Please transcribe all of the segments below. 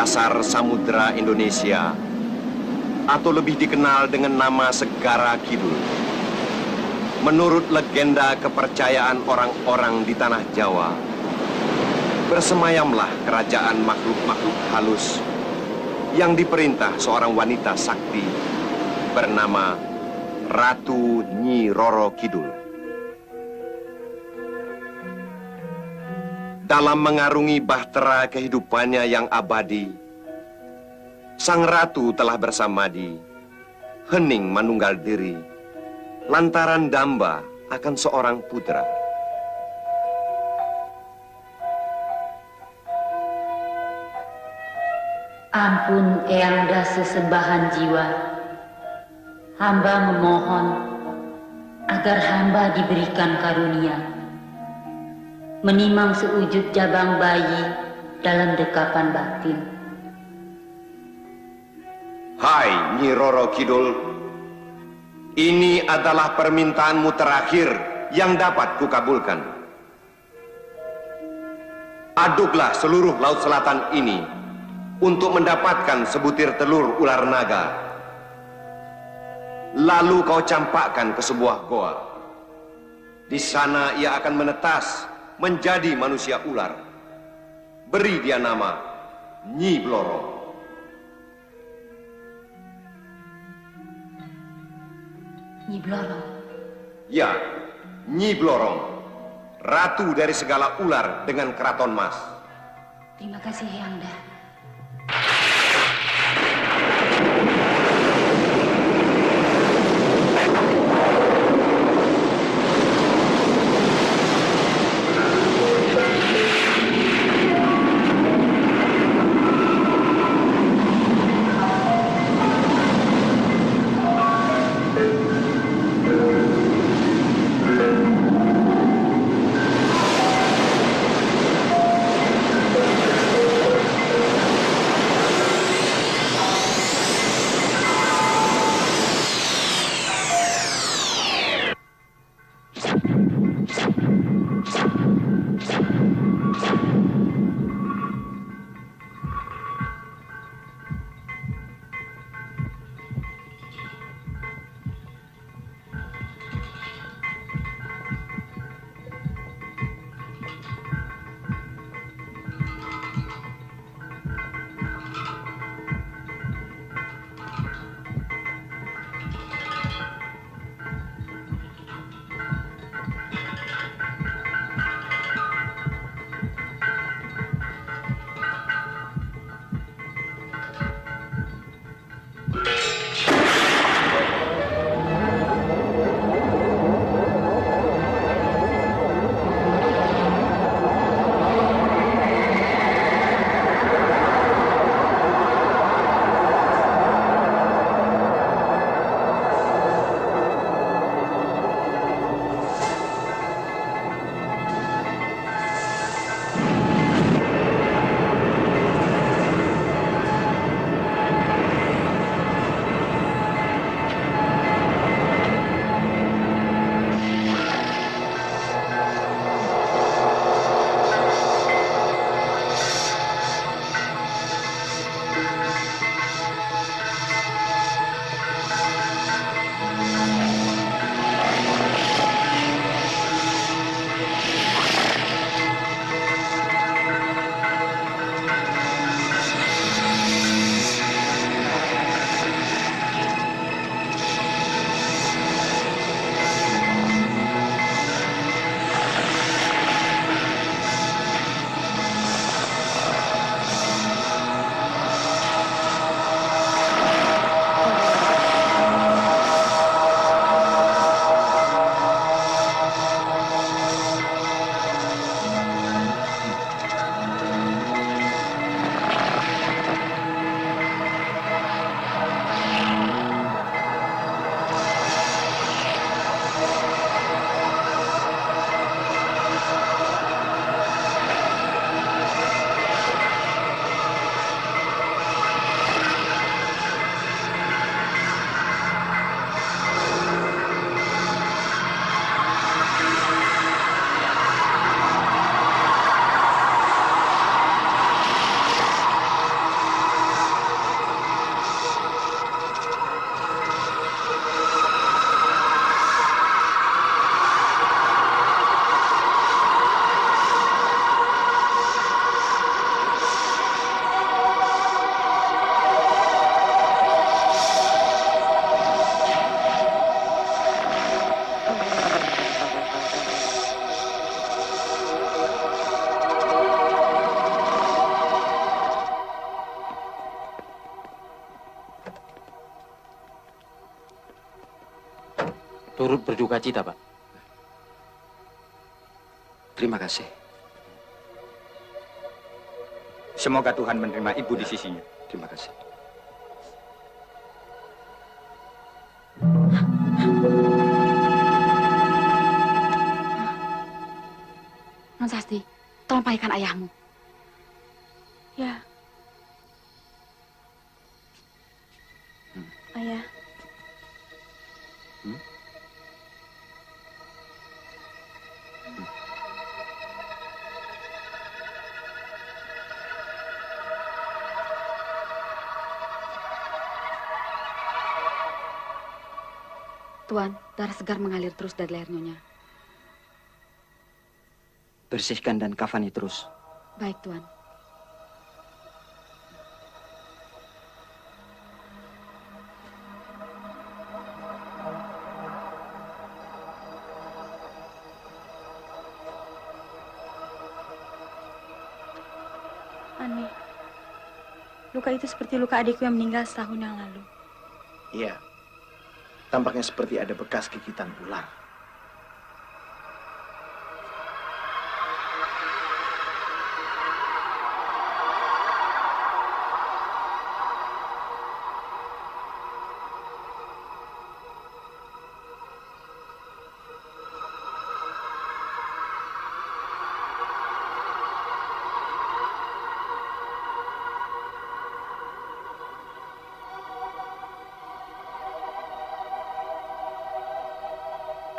dasar Samudra Indonesia, atau lebih dikenal dengan nama Segara Kidul. Menurut legenda kepercayaan orang-orang di tanah Jawa, bersemayamlah kerajaan makhluk-makhluk halus yang diperintah seorang wanita sakti bernama Ratu Nyi Roro Kidul. Dalam mengarungi bahtera kehidupannya yang abadi, sang ratu telah bersamadi, hening manunggal diri, lantaran damba akan seorang putra. Ampun Eyangda sesembahan jiwa, hamba memohon agar hamba diberikan karunia menimang sewujud jabang bayi dalam dekapan batin. Hai Nyi Roro Kidul, ini adalah permintaanmu terakhir yang dapat kukabulkan. Aduklah seluruh laut selatan ini untuk mendapatkan sebutir telur ular naga. Lalu kau campakkan ke sebuah goa. Di sana ia akan menetas menjadi manusia ular. Beri dia nama Nyi Blorong. Nyi Blorong? Ya, Nyi Blorong, ratu dari segala ular dengan keraton mas. Terima kasih Eyangda. turut berduka cita, Pak. Terima kasih. Semoga Tuhan menerima ibu di sisinya. Terima kasih. Non Sasti, tolong panggilkan ayahmu. Ya. Ayah. Tuan, darah segar mengalir terus dari leher Nyonya. Bersihkan dan kafani terus. Baik, Tuan. Aneh. Luka itu seperti luka adikku yang meninggal setahun yang lalu. Iya. Tampaknya seperti ada bekas gigitan ular.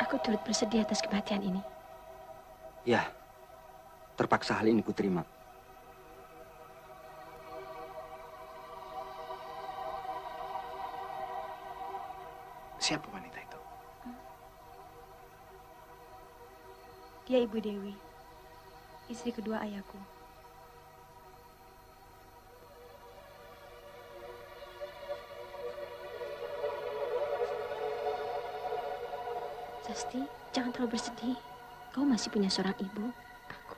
Aku turut bersedih atas kematian ini. Ya, terpaksa hal ini kuterima. Siapa wanita itu? Dia Ibu Dewi, istri kedua ayahku. Sasti, jangan terlalu bersedih. Kau masih punya seorang ibu, aku.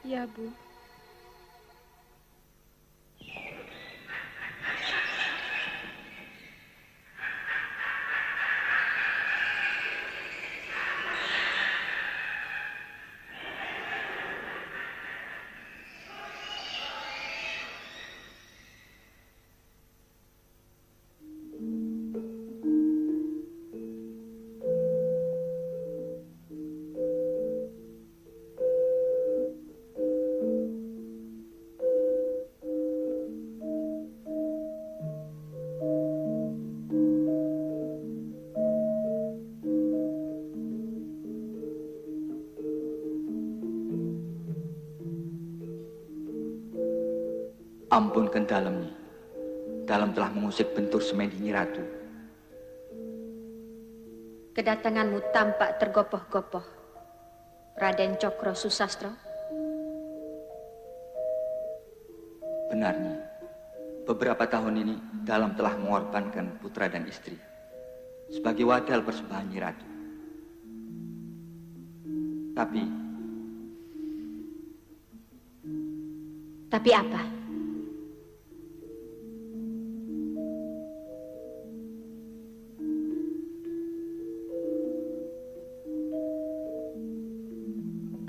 Iya, Bu. Ampunkan dalam Nyi. Dalam telah mengusik bentur semedi Nyi Ratu. Kedatanganmu tampak tergopoh-gopoh, Raden Cokro Susastro. Benar Nyi. Beberapa tahun ini dalam telah mengorbankan putra dan istri sebagai wadal persembahan Nyi Ratu. Tapi apa?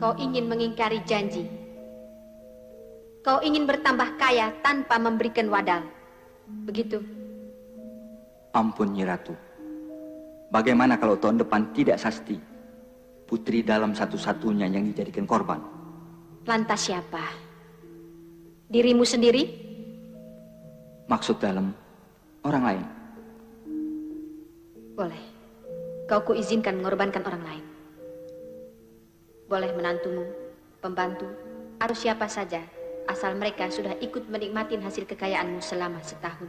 Kau ingin mengingkari janji. Kau ingin bertambah kaya tanpa memberikan wadal. Begitu. Ampun Nyi Ratu. Bagaimana kalau tahun depan tidak Sasti? Putri dalam satu-satunya yang dijadikan korban. Lantas siapa? Dirimu sendiri? Maksud dalam orang lain. Boleh. Kau kuizinkan mengorbankan orang lain. Boleh menantumu, pembantu, harus siapa saja, asal mereka sudah ikut menikmati hasil kekayaanmu selama setahun.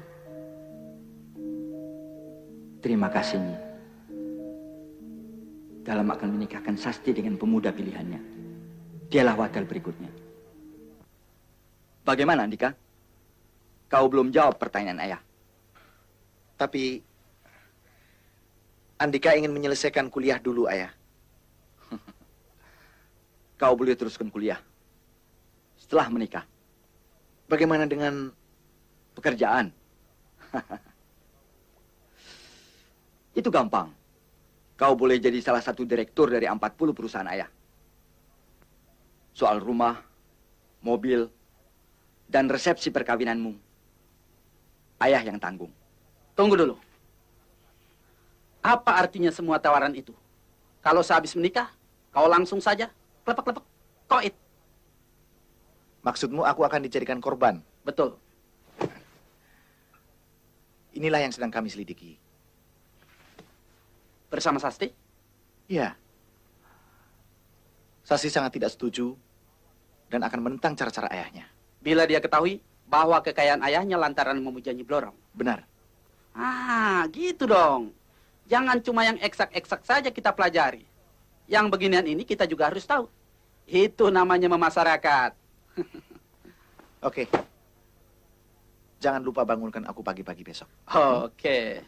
Terima kasih Nyi. Dalam akan menikahkan Sasti dengan pemuda pilihannya. Dialah wadal berikutnya. Bagaimana Andika? Kau belum jawab pertanyaan ayah. Tapi Andika ingin menyelesaikan kuliah dulu, Ayah. Kau boleh teruskan kuliah setelah menikah. Bagaimana dengan pekerjaan? Itu gampang. Kau boleh jadi salah satu direktur dari 40 perusahaan ayah. Soal rumah, mobil, dan resepsi perkawinanmu, ayah yang tanggung. Tunggu dulu. Apa artinya semua tawaran itu? Kalau sehabis menikah, kau langsung saja klepek-klepek koit. Maksudmu aku akan dijadikan korban? Betul. Inilah yang sedang kami selidiki. Bersama Sasti? Iya. Sasti sangat tidak setuju dan akan menentang cara-cara ayahnya. Bila dia ketahui bahwa kekayaan ayahnya lantaran memuja Nyi Blorong. Benar. Ah, gitu dong. Jangan cuma yang eksak-eksak saja kita pelajari. Yang beginian ini kita juga harus tahu. Itu namanya memasyarakat. Oke. Jangan lupa bangunkan aku pagi-pagi besok. Oke.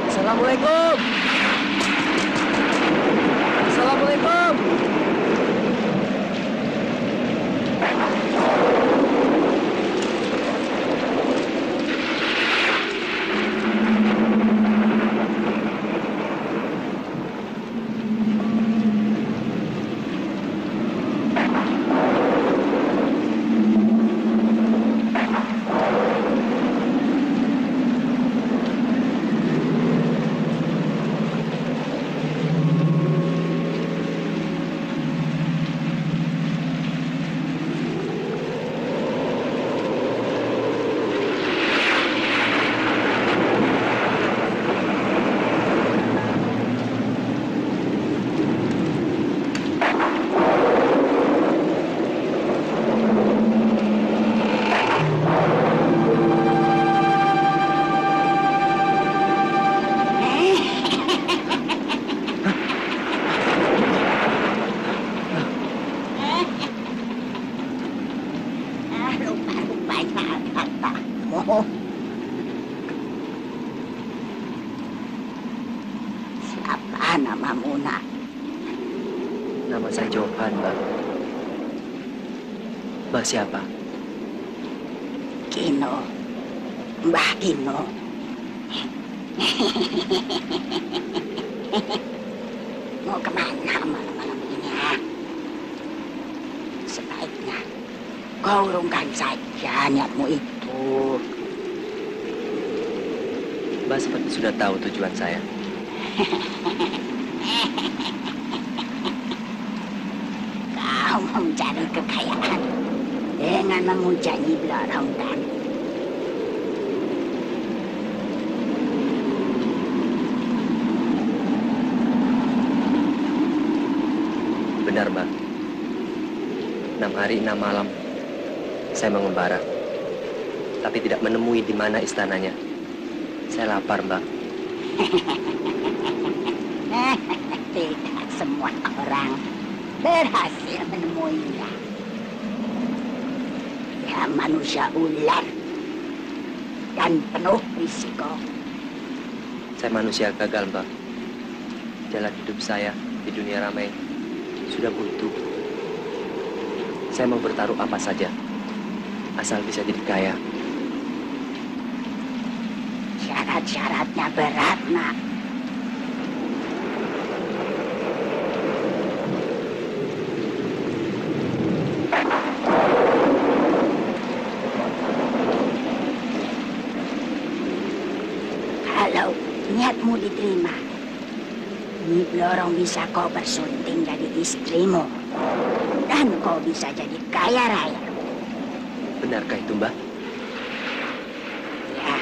Assalamualaikum. Assalamualaikum. Siapa namamu, nak? Nama saya Johan, Mbak. Mbak siapa? Kino. Mbah Kino. Mau kemana malam-malam ini, ha? Sebaiknya kau urungkan saja niatmu itu. Mbak seperti sudah tahu tujuan saya. Kau mencari kekayaan dengan memuja Nyi Blorong, kan? Benar, Mbak. 6 hari 6 malam saya mengembara, tapi tidak menemui di mana istananya. Saya lapar, Mbak. Tidak semua orang berhasil menemuinya. Dia manusia ular dan penuh risiko. Saya manusia gagal, Mbak. Jalan hidup saya di dunia ramai sudah buntu. Saya mau bertaruh apa saja, asal bisa jadi kaya. Syarat-syaratnya berat, nak. Kalau niatmu diterima, Nyi Blorong bisa kau bersunting jadi istrimu. Dan kau bisa jadi kaya raya. Benarkah itu, Mbak? Ya.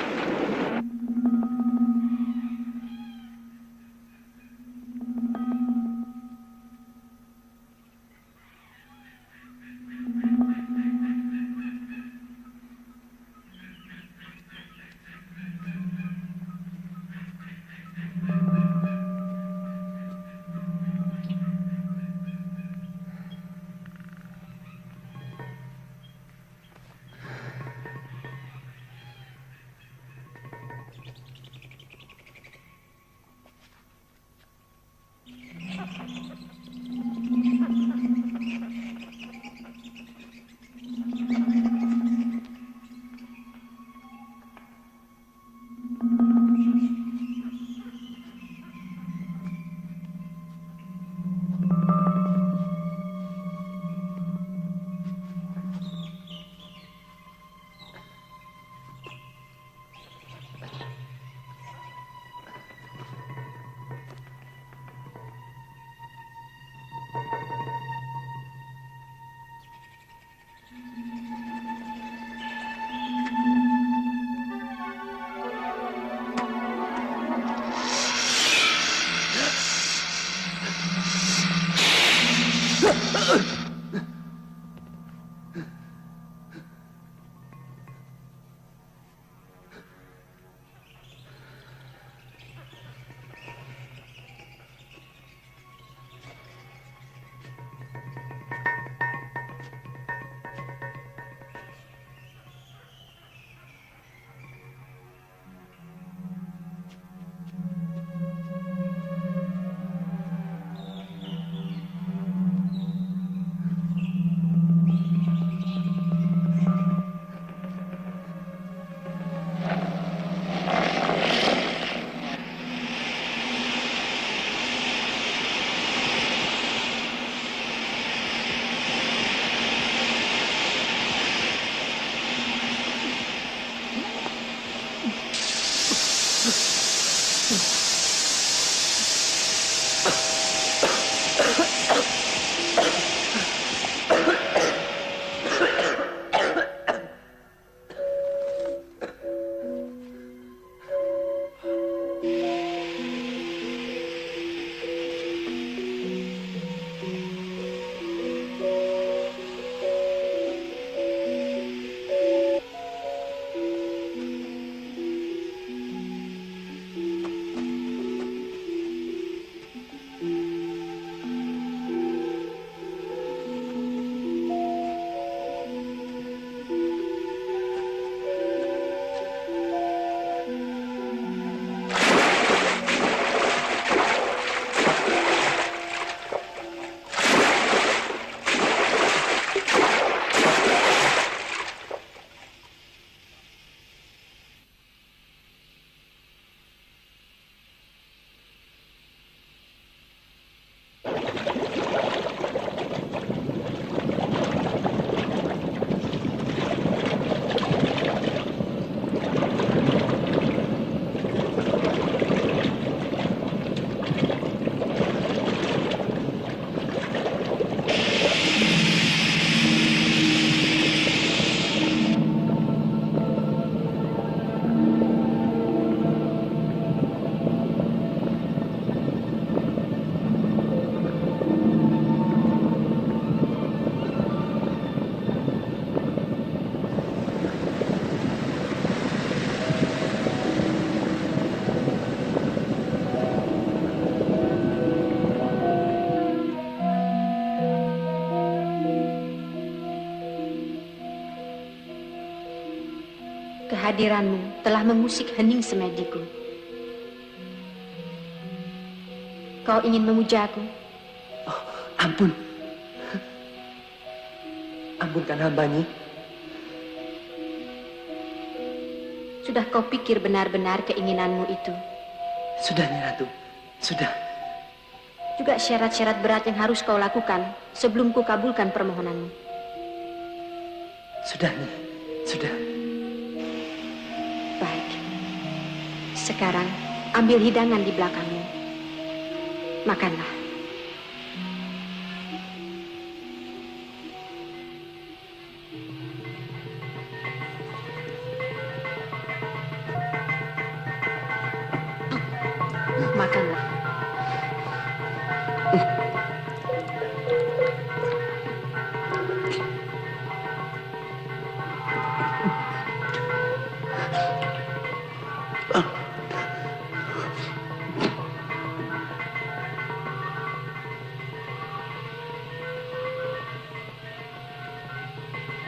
Kehadiranmu telah mengusik hening semediku. Kau ingin memujaku? Oh, ampun. Ampunkan hamba, Nyi. Sudah kau pikir benar-benar keinginanmu itu? Sudah, Nyi Ratu. Sudah. Juga syarat-syarat berat yang harus kau lakukan sebelum ku kabulkan permohonanmu. Sudah, Nyi. Sudah. Baik. Sekarang ambil hidangan di belakangmu. Makanlah. Makanlah.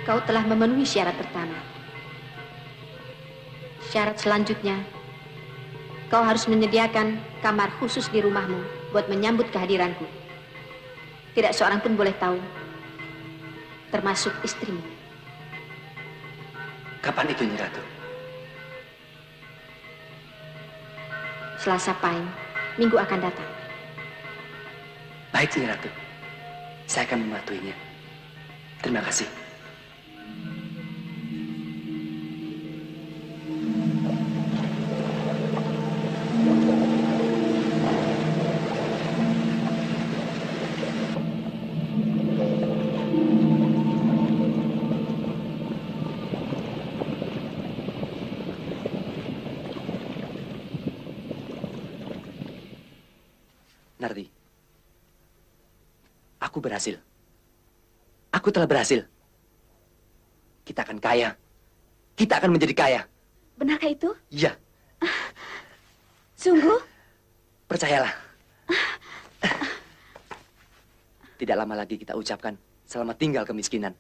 Kau telah memenuhi syarat pertama. Syarat selanjutnya, kau harus menyediakan kamar khusus di rumahmu buat menyambut kehadiranku. Tidak seorang pun boleh tahu, termasuk istrimu. Kapan itu, Nyi Ratu? Selasa Pahing, minggu akan datang. Baik, Nyi Ratu. Saya akan mematuhinya. Terima kasih. Nardi, aku berhasil. Aku telah berhasil. Kita akan kaya. Kita akan menjadi kaya. Benarkah itu? Iya, Sungguh? percayalah. Tidak lama lagi kita ucapkan selamat tinggal kemiskinan.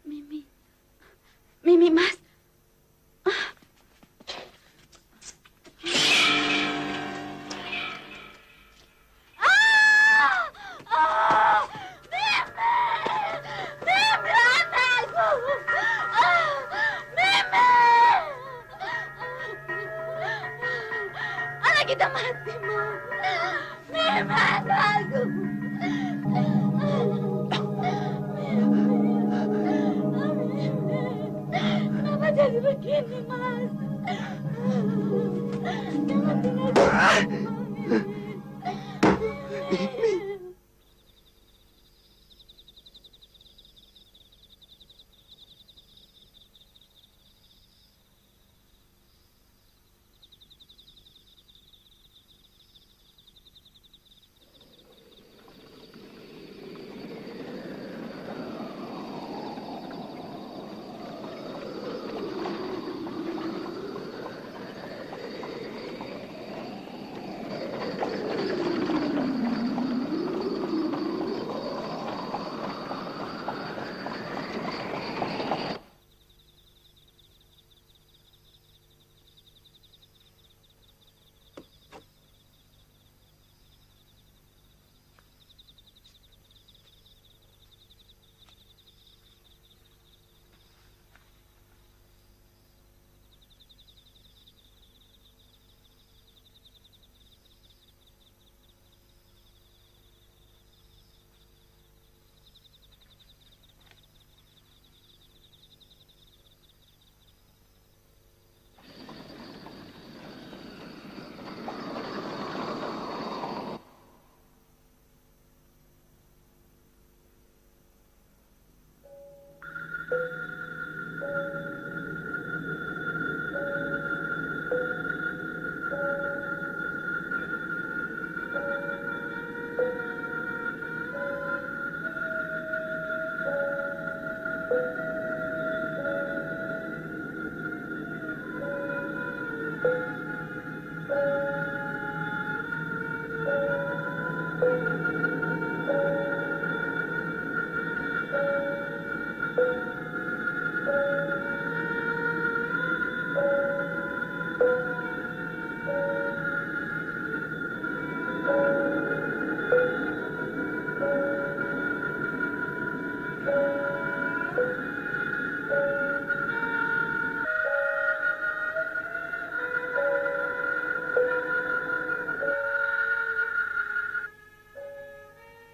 Mimi. Mimi, Mas. Kita mati, Ma. Mimi, aku.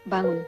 Bangun.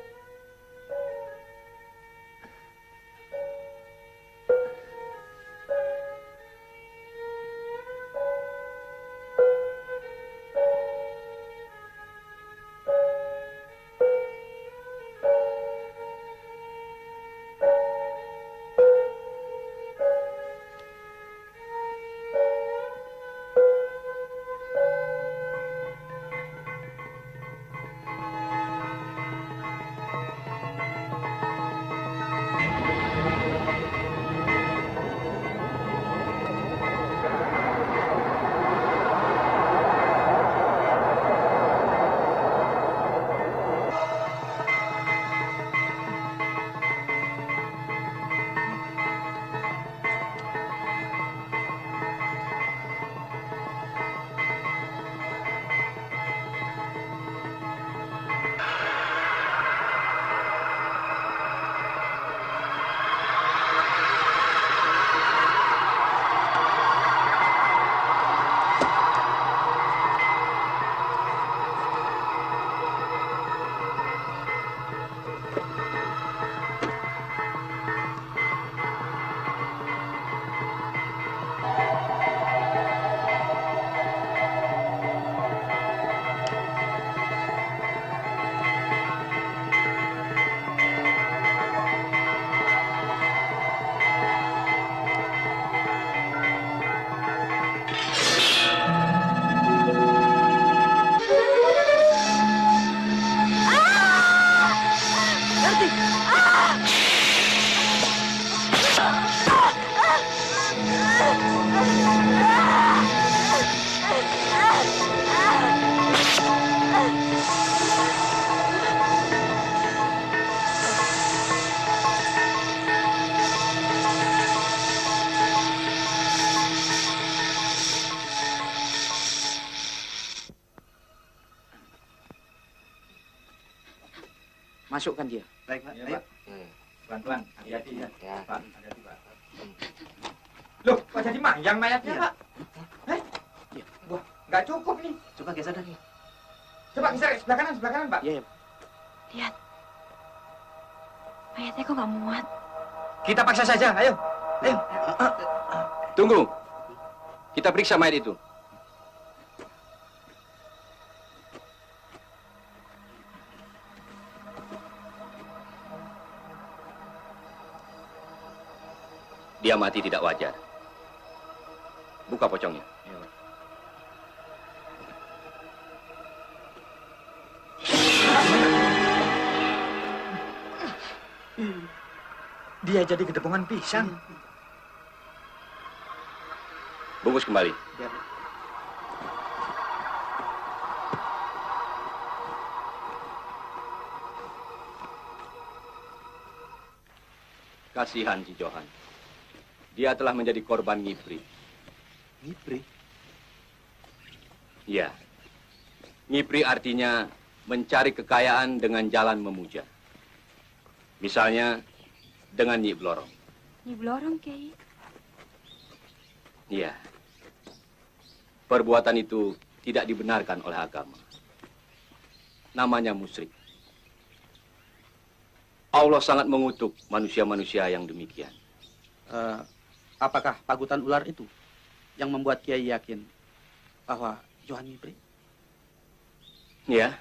Masukkan dia. Baik, Pak. Ayo. Pelan-pelan, hati-hati ya. Pak, hati-hati, Pak. Loh, kok jadi manjang mayatnya, Pak? Wah, nggak cukup nih. Coba geser lagi. Coba geser sebelah kanan, Pak. Iya, iya. Lihat. Mayatnya kok nggak muat. Kita paksa saja, ayo. Ayo. Tunggu. Kita periksa mayat itu. Dia mati tidak wajar. Buka pocongnya. Dia jadi kedepungan pisang. Bungkus kembali. Kasihan si Johan. Dia telah menjadi korban ngipri. Ngipri? Ya. Ngipri artinya mencari kekayaan dengan jalan memuja. Misalnya dengan Nyi Blorong. Nyi Blorong, Kiai. Iya. Perbuatan itu tidak dibenarkan oleh agama. Namanya musyrik. Allah sangat mengutuk manusia-manusia yang demikian. Apakah pagutan ular itu yang membuat Kiai yakin bahwa Johan ngipri? Ya.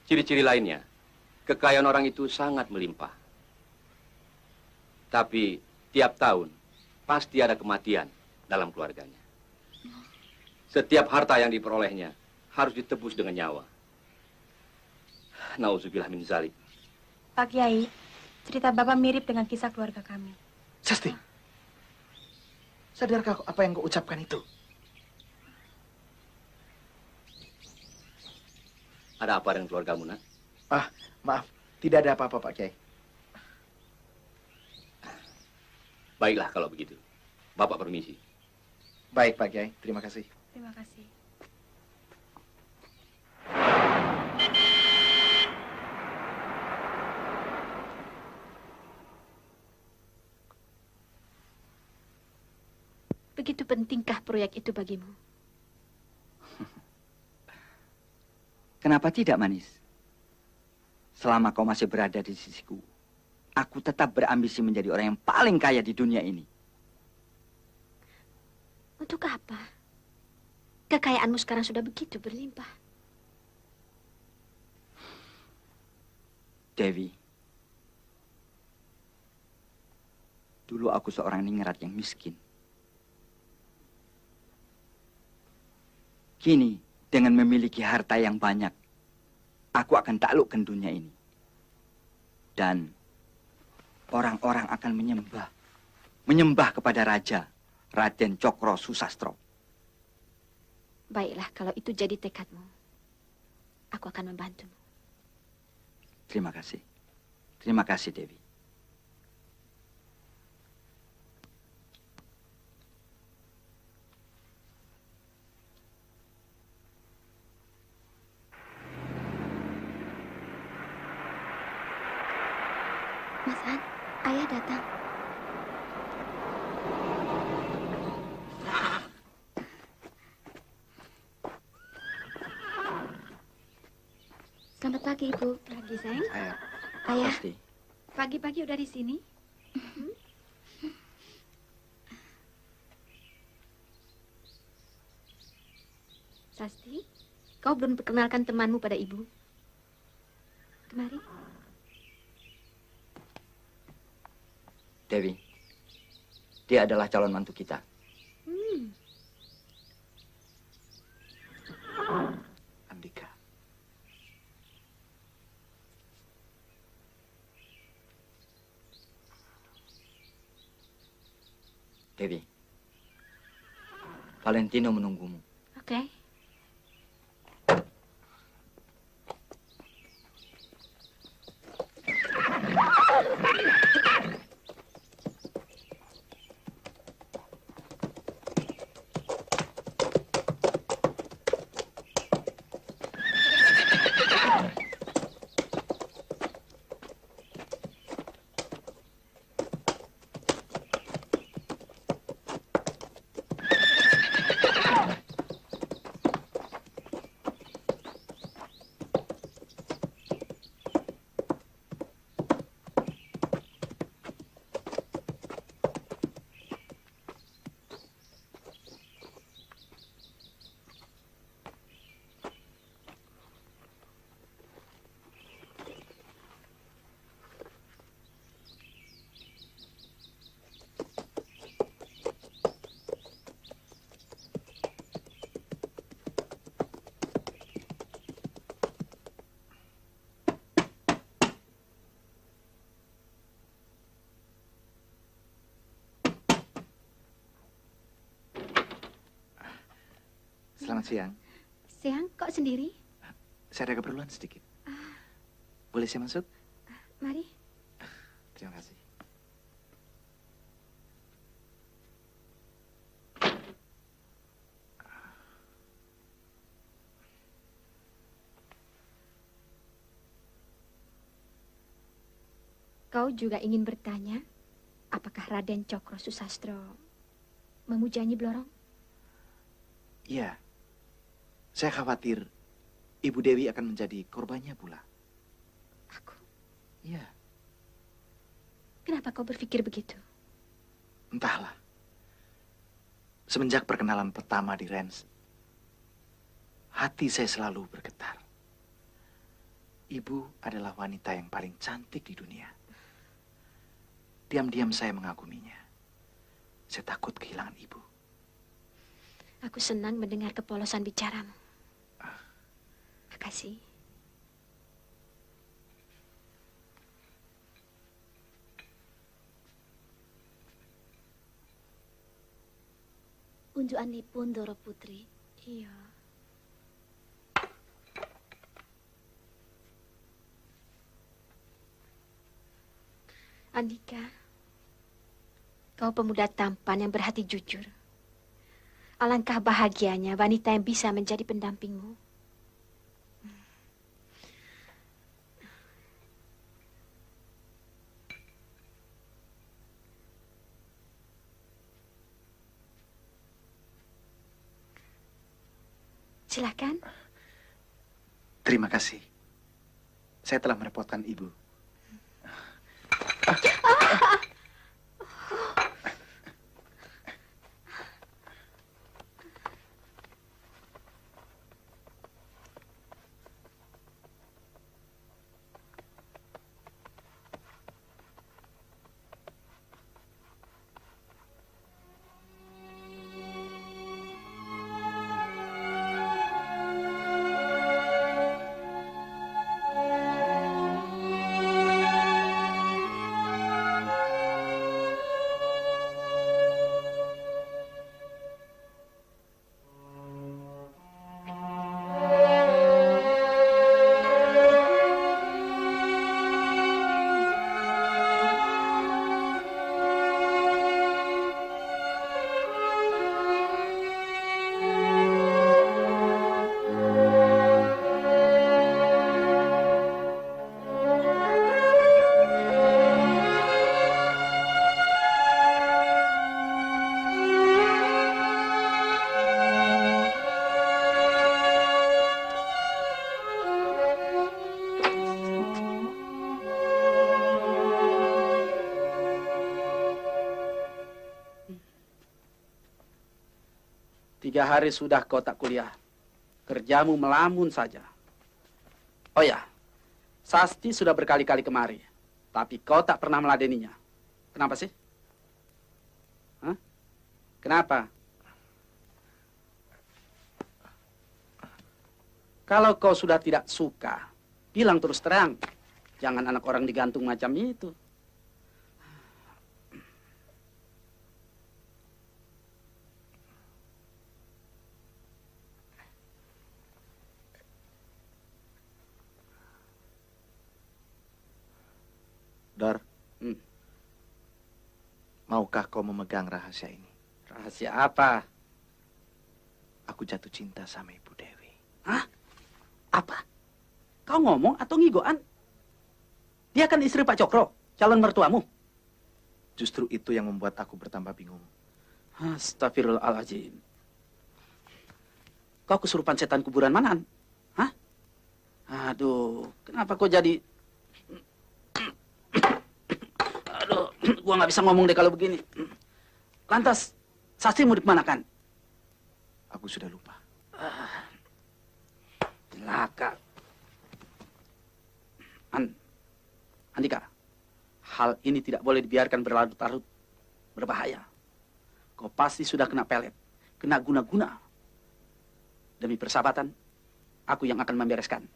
Ciri-ciri lainnya, kekayaan orang itu sangat melimpah. Tapi tiap tahun pasti ada kematian dalam keluarganya. Setiap harta yang diperolehnya harus ditebus dengan nyawa. Nauzubillah min zalik. Pak Kiai, cerita Bapak mirip dengan kisah keluarga kami. Sasti, sadarkah apa yang kau ucapkan itu? Ada apa dengan keluargamu, Nak? Maaf, tidak ada apa-apa, Pak Kiai. Baiklah kalau begitu. Bapak permisi. Baik, Pak Kiai. Terima kasih. Terima kasih. Begitu pentingkah proyek itu bagimu? Kenapa tidak, Manis? selama kau masih berada di sisiku, aku tetap berambisi menjadi orang yang paling kaya di dunia ini. Untuk apa? Kekayaanmu sekarang sudah begitu berlimpah. Dewi, dulu aku seorang ningrat yang miskin. Kini, dengan memiliki harta yang banyak, aku akan taklukkan dunia ini. Dan orang-orang akan menyembah kepada Raja Raden Cokro Susastro. Baiklah, kalau itu jadi tekadmu, aku akan membantumu. Terima kasih. Terima kasih, Dewi. Mas An, ayah datang. Selamat pagi, Ibu. Pagi, sayang. Ayah, Pasti. Pagi-pagi udah di sini? Sasti, kau belum perkenalkan temanmu pada Ibu. Kemari. Dewi, dia adalah calon mantu kita. Andika. Dewi, Valentino menunggumu. Oke. Selamat siang. Siang, kok sendiri? Saya ada keperluan sedikit. Boleh saya masuk? Mari. Terima kasih. Kau juga ingin bertanya, apakah Raden Cokro Susastro memujanya Blorong? Iya. Saya khawatir Ibu Dewi akan menjadi korbannya pula. Aku? Iya. Kenapa kau berpikir begitu? Entahlah. Semenjak perkenalan pertama di Rennes, hati saya selalu bergetar. Ibu adalah wanita yang paling cantik di dunia. Diam-diam saya mengaguminya. Saya takut kehilangan ibu. Aku senang mendengar kepolosan bicaramu. Makasih. Unjukanipun Doro Putri. Iya. Andika, kau pemuda tampan yang berhati jujur. Alangkah bahagianya wanita yang bisa menjadi pendampingmu. Silakan. Terima kasih. Saya telah merepotkan ibu. Tiga hari sudah kau tak kuliah. Kerjamu melamun saja. Oh ya, Sasti sudah berkali-kali kemari. Tapi kau tak pernah meladeninya. Kenapa sih? Hah? Kenapa? Kalau kau sudah tidak suka, bilang terus terang. Jangan anak orang digantung macam itu. Dor, maukah kau memegang rahasia ini? Rahasia apa? Aku jatuh cinta sama Ibu Dewi. Hah? Apa? Kau ngomong atau ngigoan? Dia kan istri Pak Cokro, calon mertuamu. Justru itu yang membuat aku bertambah bingung. Astagfirullahaladzim. Kau kesurupan setan kuburan manaan? Hah? Aduh, kenapa kau jadi... Aduh, gua nggak bisa ngomong deh kalau begini. Lantas, Sasti mau dikemanakan? Aku sudah lupa. Celaka. Andika, hal ini tidak boleh dibiarkan berlarut-larut. Berbahaya. Kau pasti sudah kena pelet, kena guna-guna. Demi persahabatan, aku yang akan membereskan.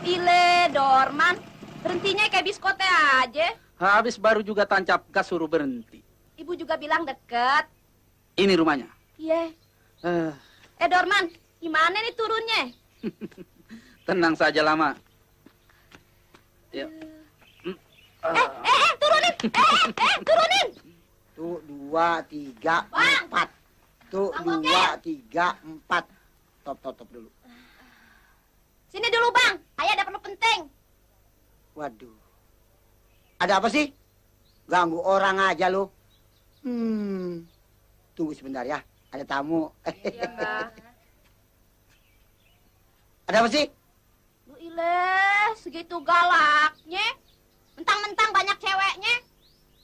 Ile, Dorman. Berhentinya kayak biskote aja. Habis baru juga tancap gas suruh berhenti. Ibu juga bilang deket. Ini rumahnya. Iya. Dorman, gimana nih turunnya? Tenang saja, Lama. Yuk. Turunin! Turunin! Tuh, 2, 3, 4. Tuh, 2, 3, 4. Top dulu. Sini dulu, Bang. Ayah ada perlu penting. Waduh. Ada apa sih? Ganggu orang aja lu. Tunggu sebentar ya. Ada tamu. Iya, Bang. Ada apa sih? Lu Ile, segitu galaknya. Mentang-mentang banyak ceweknya.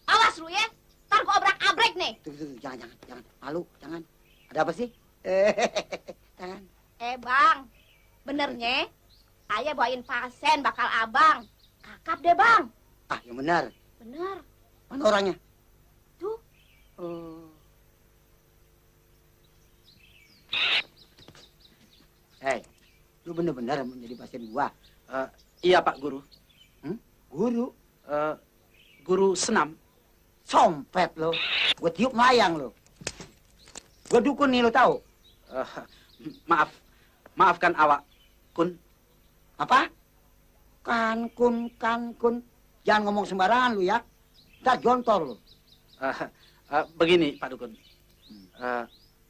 Awas lu ya. Ntar gua obrak-abrek nih. Tuh, jangan. Malu, jangan. Ada apa sih? Jangan. Bang. Benernya, ayah bawain pasien bakal abang. Kakap deh, Bang. Ah, yang benar. Bener. Mana orangnya? Tuh. Hei, lu bener-bener menjadi pasien gua? Iya, Pak Guru. Guru? Guru senam. Sompet lo. Gua tiup mayang lo. Gua dukun nih lo tahu. Maafkan awak, Kun. Apa? Kan kun. Jangan ngomong sembarangan lu ya. Ntar jontor lu. Begini, Pak Dukun.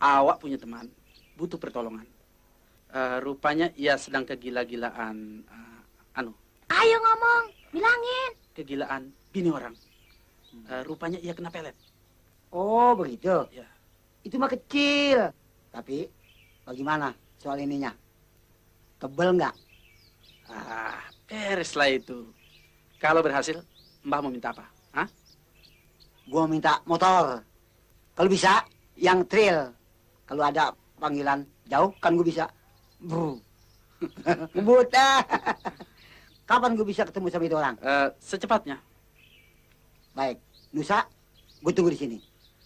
Awak punya teman, butuh pertolongan. Rupanya ia sedang kegila-gilaan. Ayo ngomong, bilangin. Kegilaan bini orang. Rupanya ia kena pelet. Oh, begitu? Ya. Itu mah kecil. Tapi bagaimana soal ininya? Tebel nggak? Bereslah itu. Kalau berhasil, Mbah mau minta apa? Hah? Gua minta motor. Kalau bisa, yang trail. Kalau ada panggilan jauh, kan gue bisa. Ngebut. Kapan gue bisa ketemu sama itu orang? Secepatnya. Baik. Lusa, gue tunggu di sini.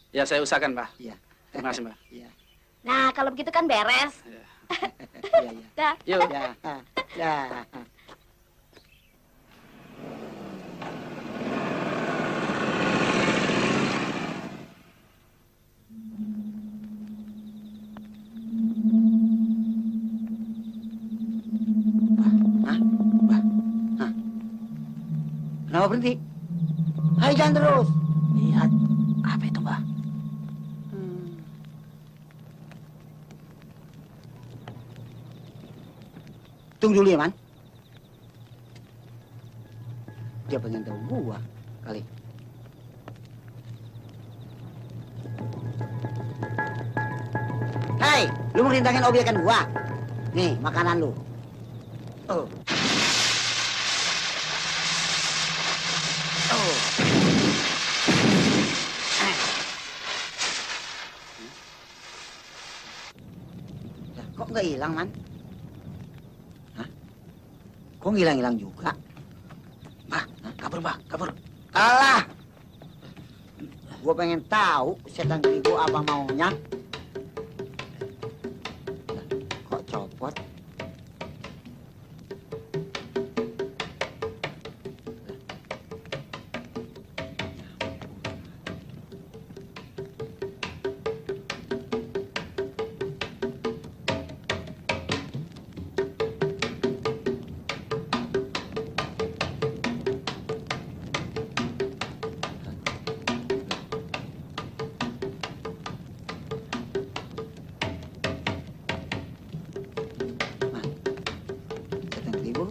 Ya, saya usahakan, Mbah. Iya. Terima kasih, Mbah. Iya. Nah, kalau begitu kan beres. Iya, iya. Dah. Yuk. Ya, ya. Kenapa berhenti? Hai, jangan terus. Lihat. Apa itu, Mbah? Tunggu dulu ya, Man. Dia pengen tahu gua kali. Hei, lu mau rintangin obyekan gua? Nih, makanan lu. Oh. Oh. Lah, kok nggak hilang, Man? Hah? Kok ngilang-hilang juga? Kabur, Mbah. Kabur. Alah! Gua pengen tahu setan ibu apa maunya. Lah, kok copot?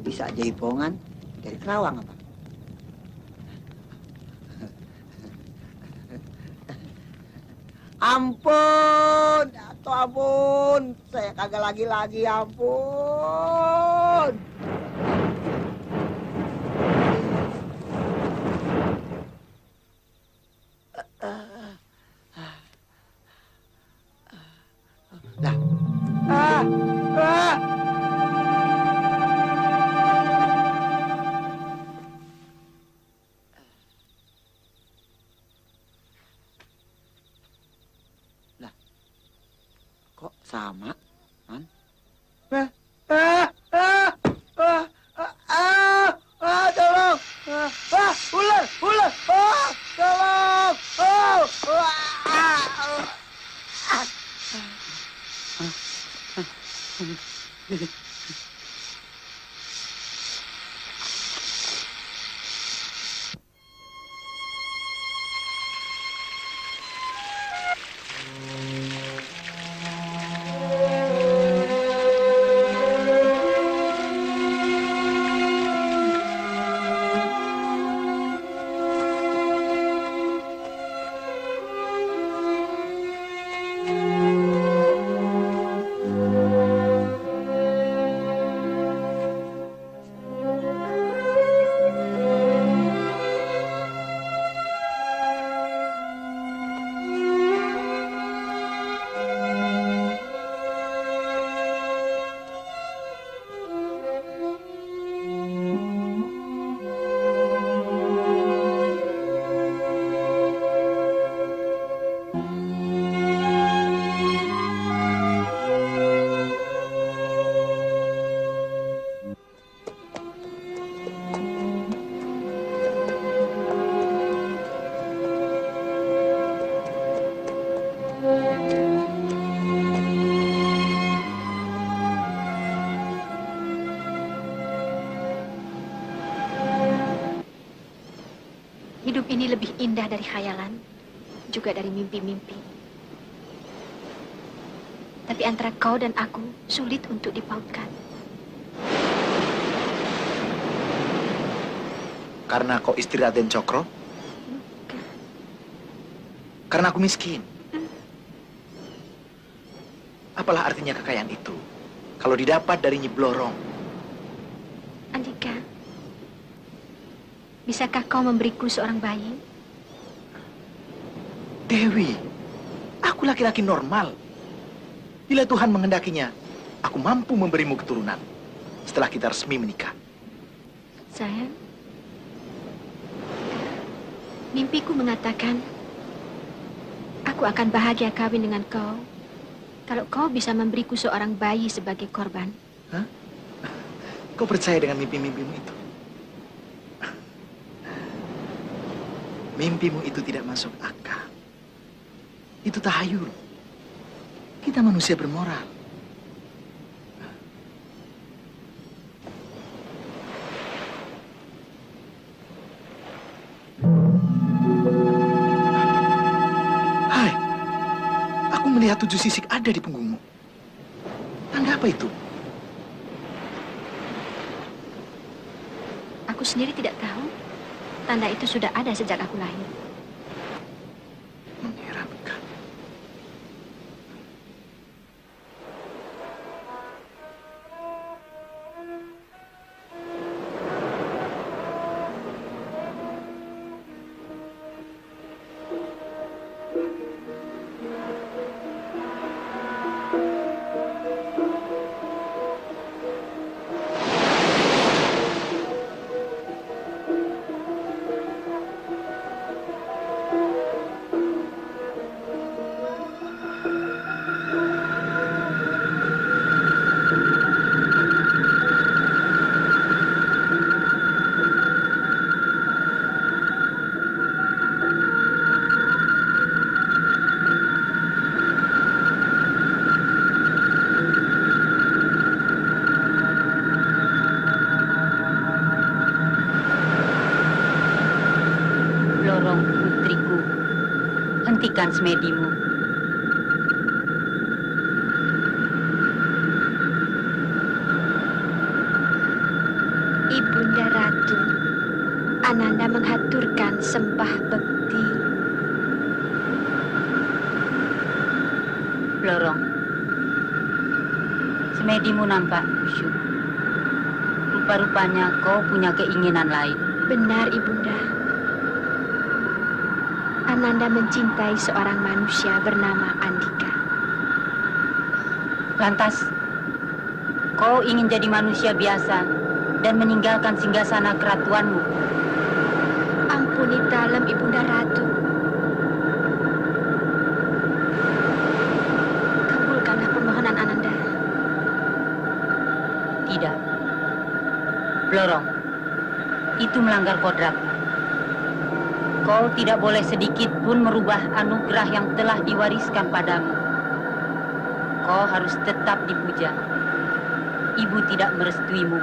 Bisa jaipongan dari Kerawang apa? Ampun, atau ampun, saya kagak lagi-lagi, ampun. Lah, kok sama, Man? Tolong! Ular! Ular! Tolong! Hidup ini lebih indah dari khayalan, juga dari mimpi-mimpi. Tapi antara kau dan aku sulit untuk dipautkan. Karena kau istri Raden Cokro? Karena aku miskin. Apalah artinya kekayaan itu kalau didapat dari Nyi Blorong? Andika, bisakah kau memberiku seorang bayi? Dewi, aku laki-laki normal. Bila Tuhan menghendakinya, aku mampu memberimu keturunan setelah kita resmi menikah. Sayang, mimpiku mengatakan aku akan bahagia kawin dengan kau kalau kau bisa memberiku seorang bayi sebagai korban. Hah? Kau percaya dengan mimpi-mimpimu itu? Mimpimu itu tidak masuk akal. Itu tahayul. Kita manusia bermoral. Hai, aku melihat 7 sisik ada di punggungmu. Tanda apa itu? Aku sendiri tidak tahu. Tanda itu sudah ada sejak aku lahir. Menyeramkan. Blorong putriku, hentikan semedimu. Ibunda Ratu, Ananda menghaturkan sembah bekti. Blorong, semedimu nampak khusyuk. Rupa-rupanya kau punya keinginan lain. Benar, Ibunda. Ananda mencintai seorang manusia bernama Andika. Lantas, kau ingin jadi manusia biasa dan meninggalkan singgasana keratuanmu? Ampuni dalam Ibunda Ratu. Kabulkanlah permohonan Ananda. Tidak. Blorong, itu melanggar kodratmu. Kau tidak boleh sedikit pun merubah anugerah yang telah diwariskan padamu. Kau harus tetap dipuja. Ibu tidak merestuimu.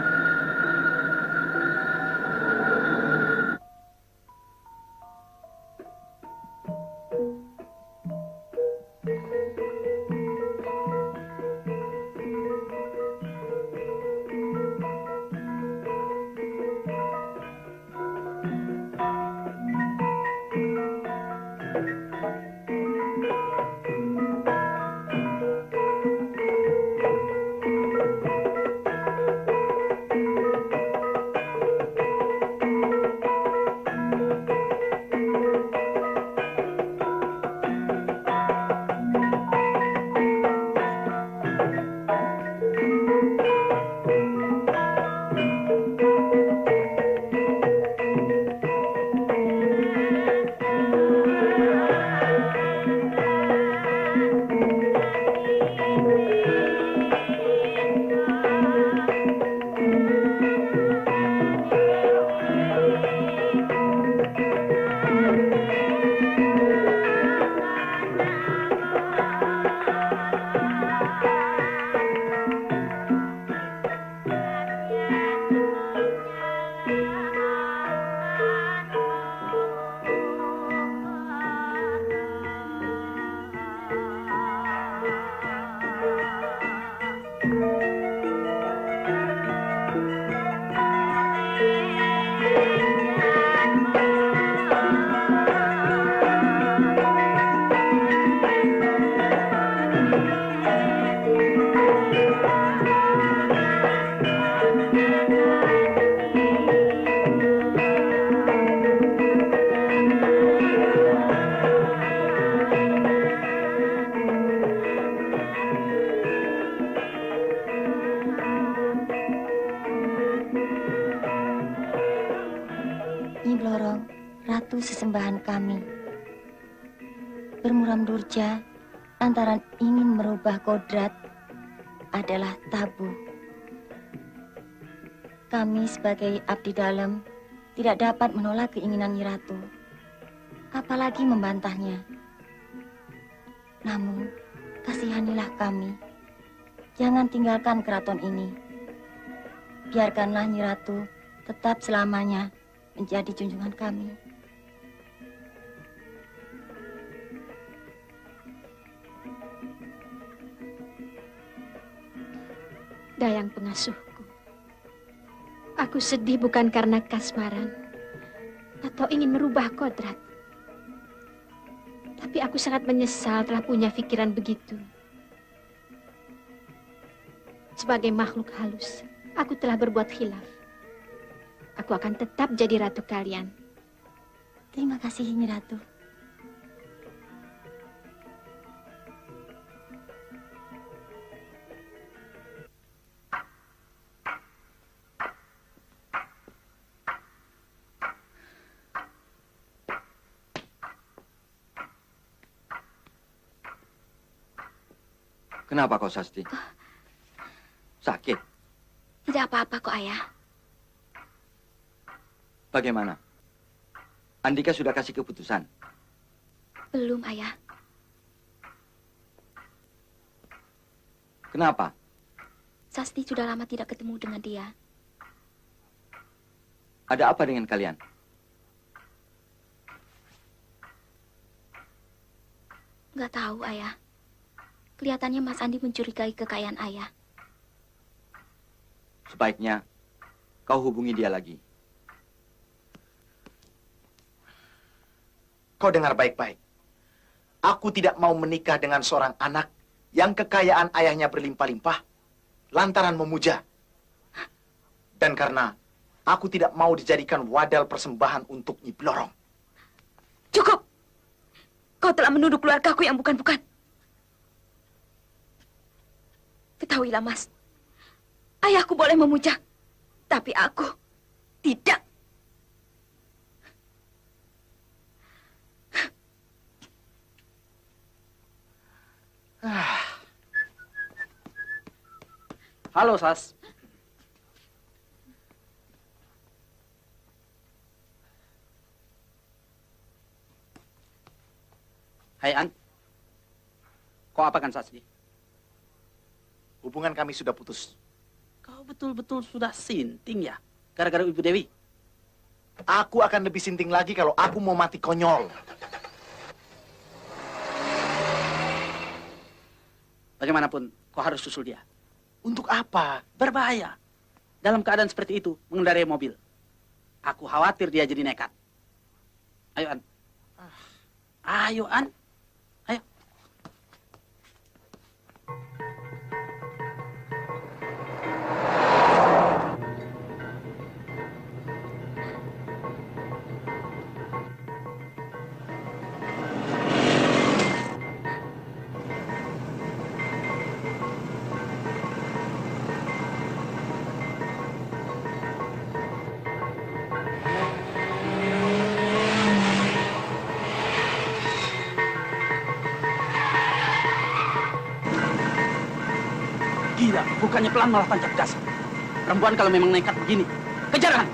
sesembahan kami. Bermuram durja lantaran ingin merubah kodrat adalah tabu. Kami sebagai abdi dalam tidak dapat menolak keinginan Nyi Ratu, apalagi membantahnya. Namun, kasihanilah kami. Jangan tinggalkan keraton ini. Biarkanlah Nyi Ratu tetap selamanya menjadi junjungan kami. Dayang pengasuhku, aku sedih bukan karena kasmaran atau ingin merubah kodrat. Tapi aku sangat menyesal telah punya pikiran begitu. Sebagai makhluk halus, aku telah berbuat khilaf. Aku akan tetap jadi ratu kalian. Terima kasih, Nyi Ratu. Kenapa kau, Sasti? Sakit? Tidak apa-apa kok, Ayah. Bagaimana? Andika sudah kasih keputusan? Belum, Ayah. Kenapa? Sasti sudah lama tidak ketemu dengan dia. Ada apa dengan kalian? Nggak tahu, Ayah. Kelihatannya Mas Andi mencurigai kekayaan Ayah. Sebaiknya kau hubungi dia lagi. Kau dengar baik-baik. Aku tidak mau menikah dengan seorang anak yang kekayaan ayahnya berlimpah-limpah lantaran memuja. Dan karena aku tidak mau dijadikan wadal persembahan untuk Nyi Blorong. Cukup! Kau telah menuduh keluargaku yang bukan-bukan. Ketahuilah, Mas. Ayahku boleh memuja, tapi aku tidak. Halo, Sas. Hai, An. Kau apakan, Sasdi? Hubungan kami sudah putus. Kau betul-betul sudah sinting ya? Gara-gara Ibu Dewi? Aku akan lebih sinting lagi kalau aku mau mati konyol. Bagaimanapun, kau harus susul dia. Untuk apa? Berbahaya. Dalam keadaan seperti itu, mengendarai mobil. Aku khawatir dia jadi nekat. Ayo, An. Ayo, An. Ayo. Gila, bukannya pelan malah tancap gas. Perempuan kalau memang nekat begini, kejar, Han.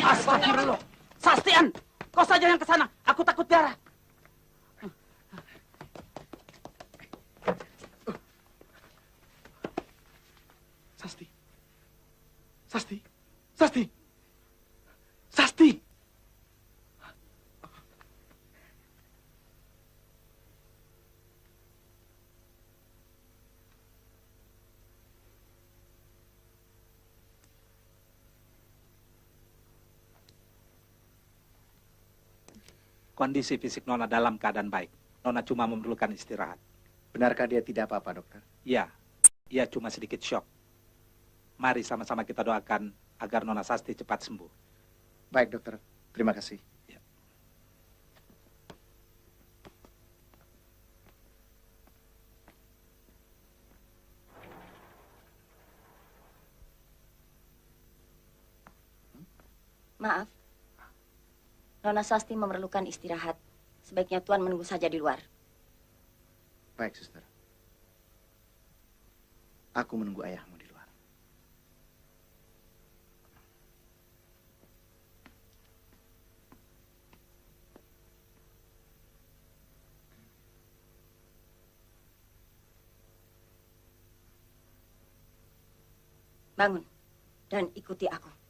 Astagfirullah. Sastian, kau saja yang ke sana. Aku takut darah. Sasti. Sasti. Sasti. Sasti. Kondisi fisik Nona dalam keadaan baik. Nona cuma memerlukan istirahat. Benarkah dia tidak apa-apa, dokter? Iya. Ia cuma sedikit shock. Mari sama-sama kita doakan agar Nona Sasti cepat sembuh. Baik, dokter. Terima kasih. Maaf, Nona Sasti memerlukan istirahat. Sebaiknya Tuan menunggu saja di luar. Baik, suster. Aku menunggu ayahmu di luar. Bangun dan ikuti aku.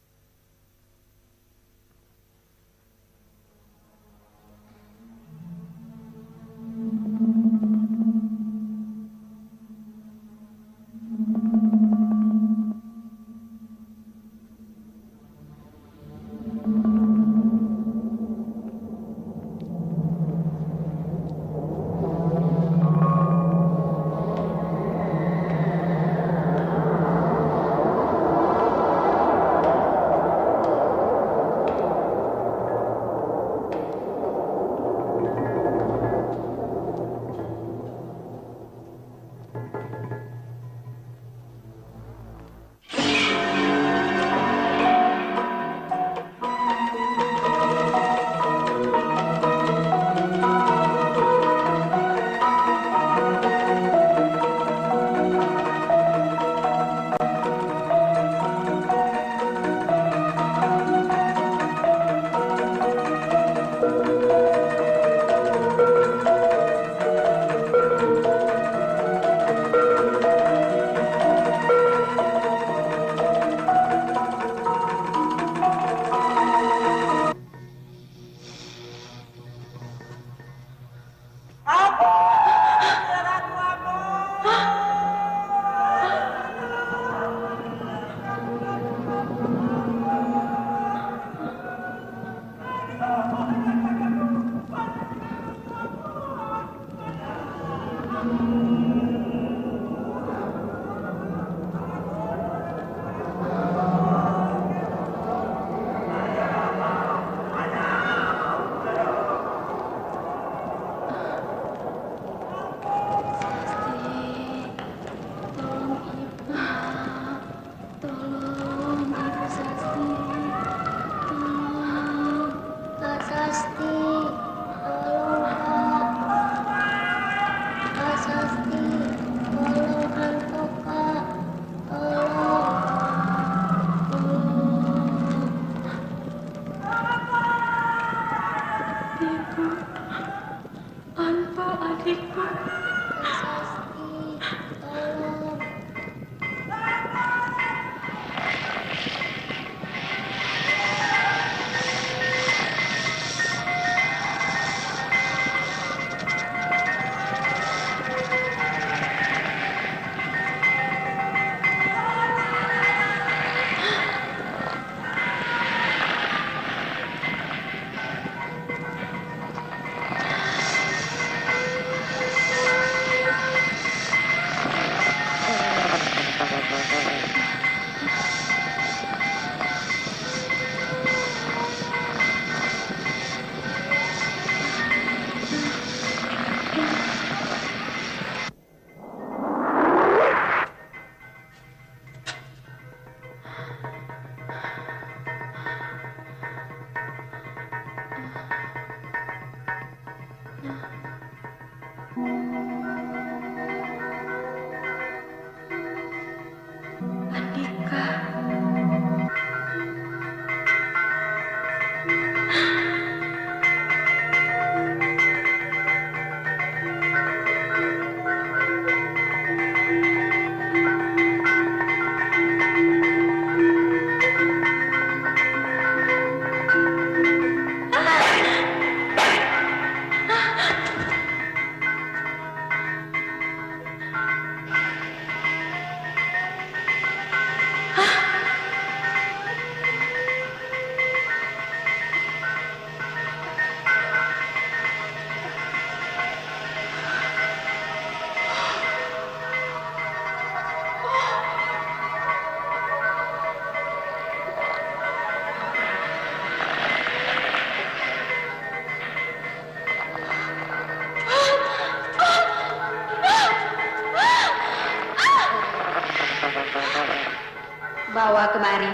Bawa kemari,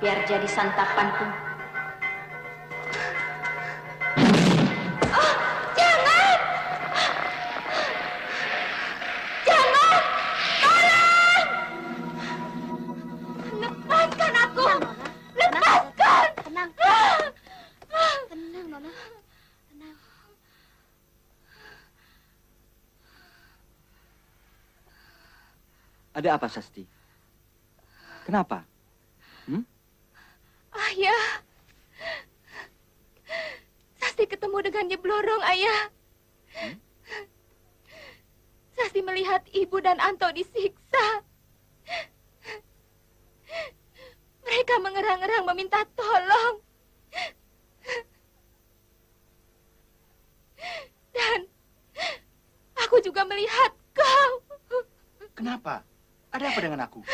biar jadi santapanku. Jangan! Jangan! Tolong! Lepaskan aku! Lepaskan! Tenang. Tenang, Nona. Tenang. Ada apa, Sasti? Kenapa? Ayah. Sasti ketemu dengan Nyi Blorong, Ayah. Sasti melihat ibu dan Anto disiksa. Mereka mengerang-erang meminta tolong. Dan aku juga melihat kau. Kenapa? Ada apa dengan aku?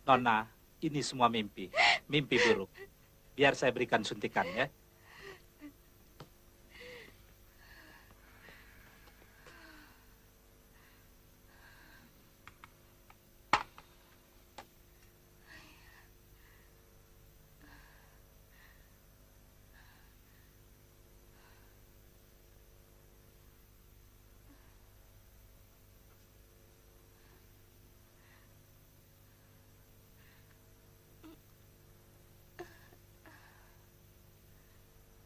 Nona, ini semua mimpi. Mimpi buruk. Biar saya berikan suntikan ya.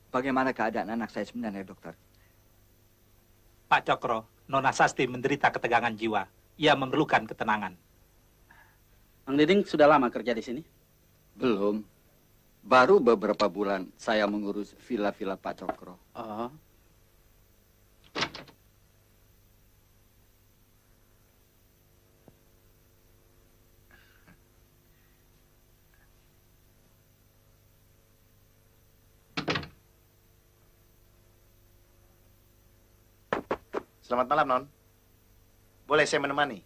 Bagaimana keadaan anak saya sebenarnya, dokter? Pak Cokro, Nona Sasti menderita ketegangan jiwa. Ia memerlukan ketenangan. Mang Diding sudah lama kerja di sini? Belum. Baru beberapa bulan saya mengurus villa-villa Pak Cokro. Oh. Selamat malam, Non. Boleh saya menemani?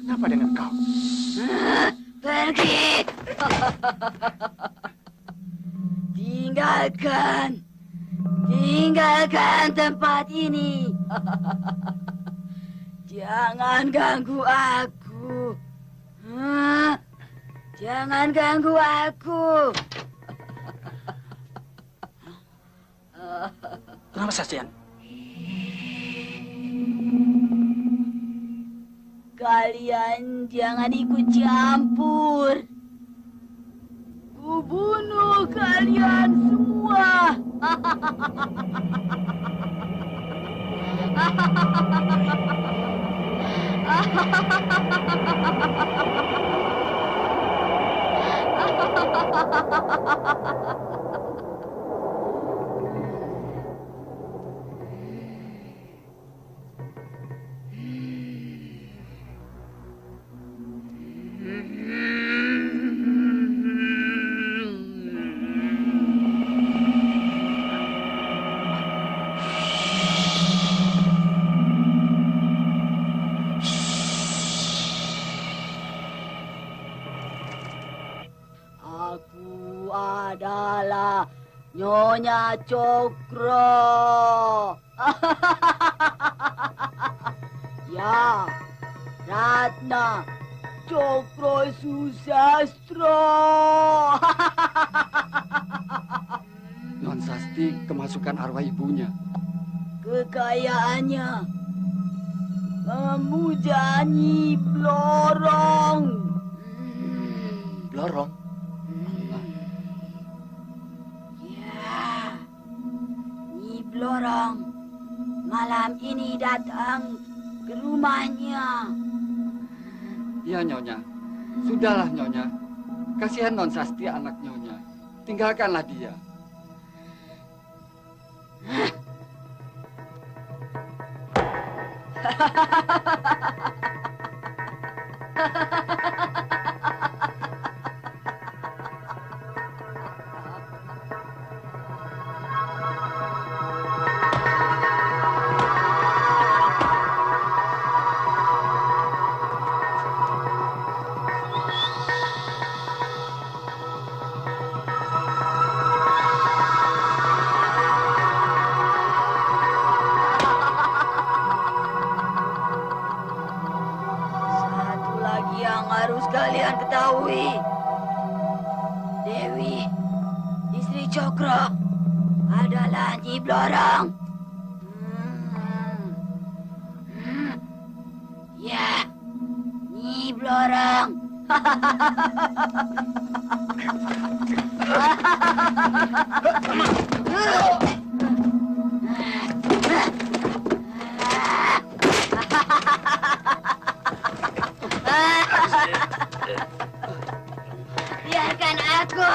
Kenapa dengan kau? Pergi! Tinggalkan! Tinggalkan tempat ini! Jangan ganggu aku. Jangan ganggu aku. Kenapa, Sastian? Kalian jangan ikut campur. Kubunuh kalian semua. Aku adalah Nyonya Cokro. Ya, Ratna Cokro Susastro. Non Sasti kemasukan arwah ibunya. Kekayaannya memuja Nyi Blorong. Blorong? Ya, Nyi Blorong malam ini datang ke rumahnya. Iya, Nyonya. Sudahlah, Nyonya. Kasihan Non Sasti anak Nyonya. Tinggalkanlah dia. kalian ketahui, Dewi, istri Cokro, adalah Nyi Blorong. Ya, Nyi Blorong. Biarkan aku,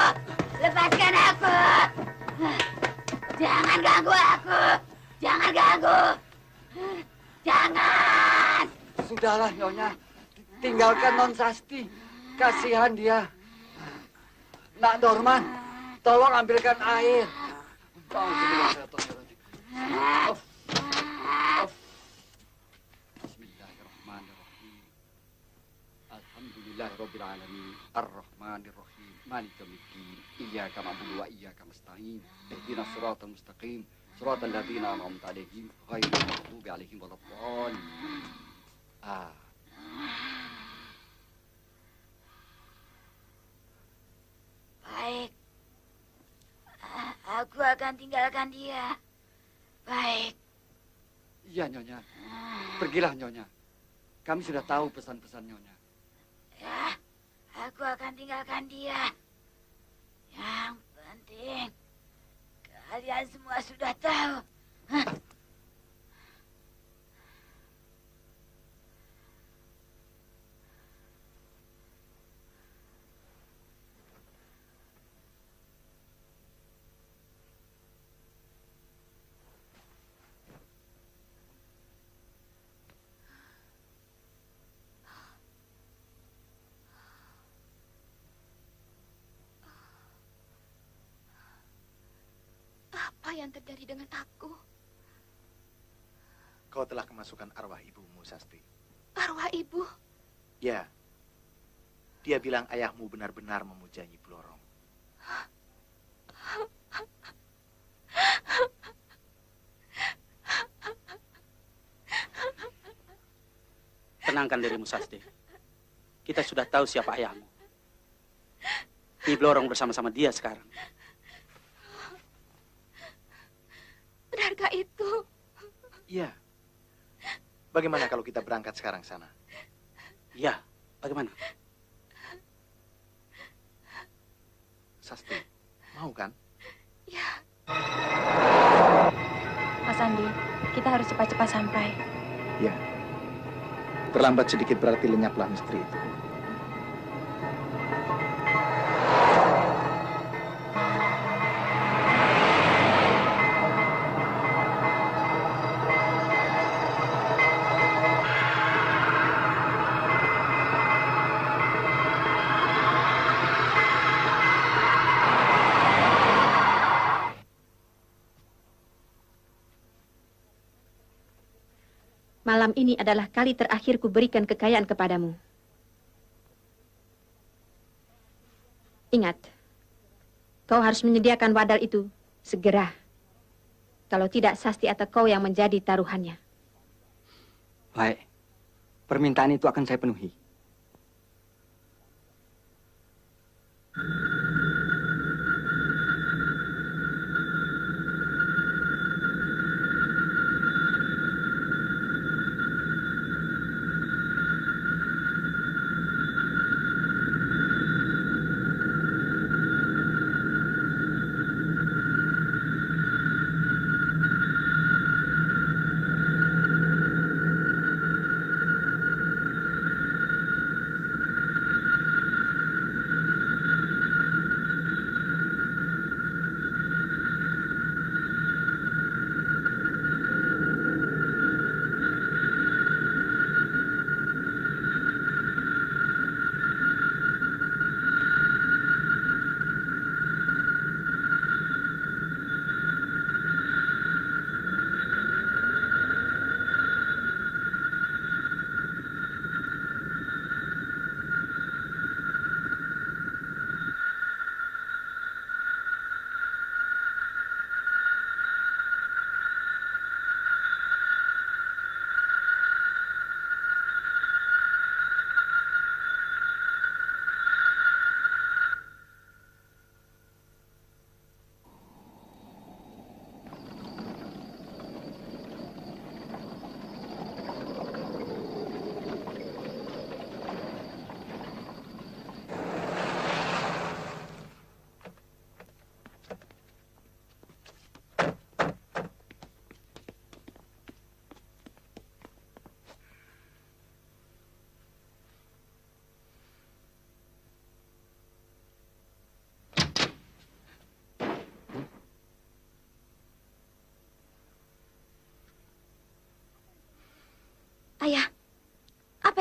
lepaskan aku. Jangan ganggu aku, jangan ganggu. Jangan. Sudahlah, Nyonya. Tinggalkan Non Sasti. Kasihan dia. Nak Dorman, tolong ambilkan air. Bismillahirrahmanirrahim. Alhamdulillahirabbil alamin. Arrahmanirrahim. Maliki yaumiddin. Iyyaka na'budu wa iyyaka nasta'in. Ihdinas siratal mustaqim. Siratal ladzina an'amta 'alaihim ghairil maghdubi 'alaihim waladdallin. Baik. Aku akan tinggalkan dia. Baik. Iya, Nyonya. Pergilah, Nyonya. Kami sudah tahu pesan-pesan Nyonya. Ya, aku akan tinggalkan dia. Yang penting, kalian semua sudah tahu. Apa yang terjadi dengan aku? Kau telah kemasukan arwah ibumu, Sasti. Arwah ibu? Ya. Dia bilang ayahmu benar-benar memuja Nyi Blorong. Tenangkan dirimu, Sasti. Kita sudah tahu siapa ayahmu. Nyi Blorong bersama-sama dia sekarang. Benarkah itu? Iya. Bagaimana kalau kita berangkat sekarang sana? Iya, bagaimana? Sasti, mau kan? Ya. Mas Andi, kita harus cepat-cepat sampai. Ya. Terlambat sedikit berarti lenyaplah misteri itu. Malam ini adalah kali terakhir kuberikan kekayaan kepadamu. Ingat, kau harus menyediakan wadal itu segera. Kalau tidak, Sasti atau kau yang menjadi taruhannya. Baik, permintaan itu akan saya penuhi.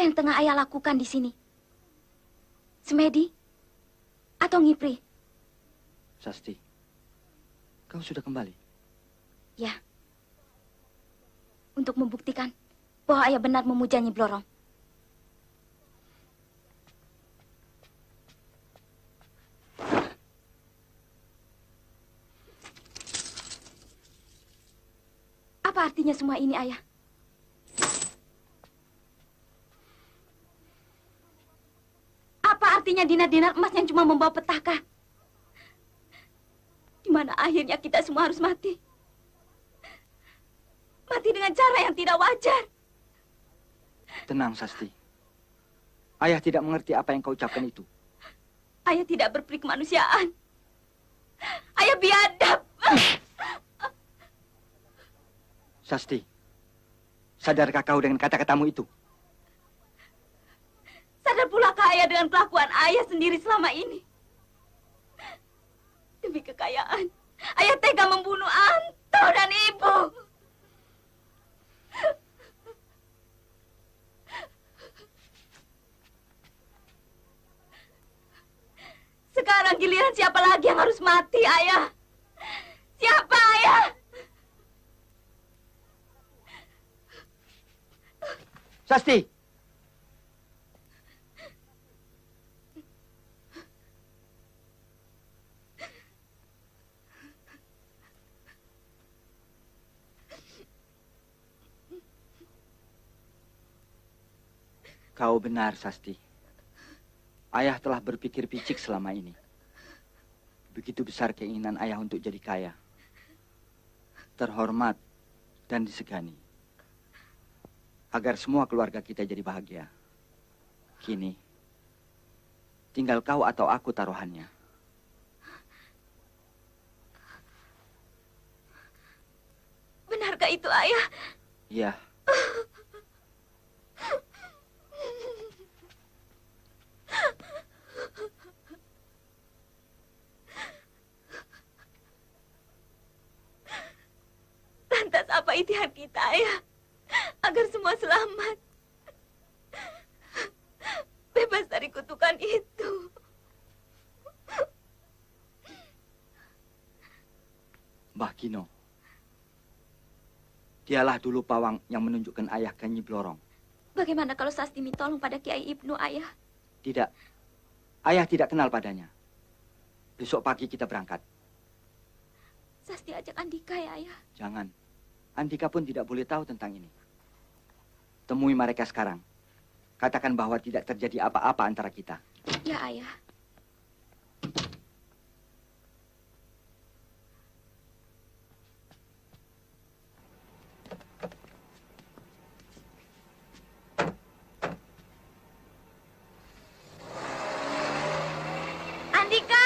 Apa yang tengah ayah lakukan di sini? Semedi? Atau Ngipri? Sasti, kau sudah kembali? Ya. Untuk membuktikan bahwa ayah benar memuja Nyi Blorong. Apa artinya semua ini, ayah? Apa artinya dinar-dinar emas yang cuma membawa petaka? Di mana akhirnya kita semua harus mati. Mati dengan cara yang tidak wajar. Tenang, Sasti. Ayah tidak mengerti apa yang kau ucapkan itu. Ayah tidak berperi kemanusiaan. Ayah biadab. Sasti, sadarkah kau dengan kata-katamu itu? Sadar pulakah ayah dengan kelakuan ayah sendiri selama ini? Demi kekayaan, ayah tega membunuh Anto dan ibu. Sekarang giliran siapa lagi yang harus mati, ayah? Siapa, ayah? Sasti! Kau benar, Sasti. Ayah telah berpikir picik selama ini. Begitu besar keinginan ayah untuk jadi kaya. Terhormat dan disegani. Agar semua keluarga kita jadi bahagia. Kini, tinggal kau atau aku taruhannya. Benarkah itu, ayah? Iya. Lantas apa ikhtiar kita, ayah? Agar semua selamat. Bebas dari kutukan itu. Mbah Kino. Dialah dulu pawang yang menunjukkan ayah ke Nyi Blorong. Bagaimana kalau Sasti minta tolong pada Kiai Ibnu, ayah? Tidak. Ayah tidak kenal padanya. Besok pagi kita berangkat. Sasti ajak Andika, ya, ayah? Jangan. Andika pun tidak boleh tahu tentang ini. Temui mereka sekarang. Katakan bahwa tidak terjadi apa-apa antara kita. Ya, ayah. Andika!